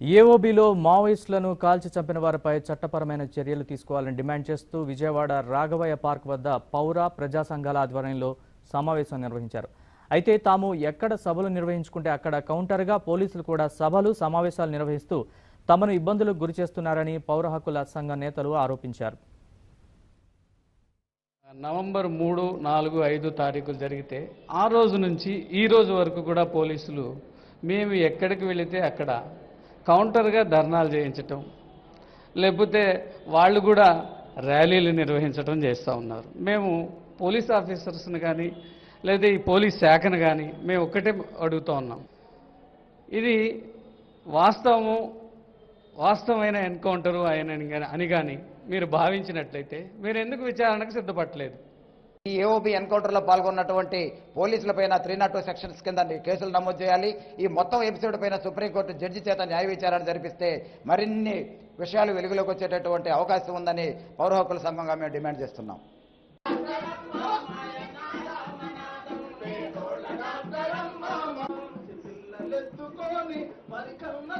ఏఓబీలో మావోయిస్టులను కాల్చి చంపిన వారిపై చట్టపరమైన చర్యలు తీసుకోవాలని డిమాండ్ చేస్తూ విజయవాడ రాఘవయ్య పార్క్ వద్ద పౌర ప్రజా సంఘాల ఆధ్వర్యంలో సమావేశం నిర్వహించారు. అయితే తాము ఎక్కడ సభలు నిర్వహించుకుంటే అక్కడ కౌంటర్గా పోలీసులు కూడా సభలు సమావేశాలు నిర్వహిస్తూ తమను ఇబ్బందులకు గురిచేస్తున్నారని పౌర హక్కుల సంఘ నేతలు ఆరోపించారు. నవంబర్ 3, 4, 5 తారీఖులు జరిగితే ఆ రోజు నుంచి ఈ రోజు వరకు కూడా పోలీసులు మేము ఎక్కడికి వెళితే అక్కడ కౌంటర్గా ధర్నాలు చేయించటం, లేకపోతే వాళ్ళు కూడా ర్యాలీలు నిర్వహించడం చేస్తూ ఉన్నారు. మేము పోలీస్ ఆఫీసర్స్ని కానీ లేదా ఈ పోలీస్ శాఖను కానీ మేము ఒక్కటే అడుగుతూ ఉన్నాం, ఇది వాస్తవమైన ఎన్కౌంటరు అని కానీ మీరు భావించినట్లయితే మీరు ఎందుకు విచారణకు సిద్ధపడలేదు? ఈ ఏఓబీ ఎన్కౌంటర్లో పాల్గొన్నటువంటి పోలీసులపైన 302 సెక్షన్స్ కింద కేసులు నమోదు చేయాలి. ఈ మొత్తం ఎపిసోడ్ పైన సుప్రీంకోర్టు జడ్జి చేత న్యాయ విచారణ జరిపిస్తే మరిన్ని విషయాలు వెలుగులోకి వచ్చేటటువంటి అవకాశం ఉందని పౌర హక్కుల సంఘంగా మేము డిమాండ్ చేస్తున్నాం. పిల్లలెత్తుకొని మరి కన్న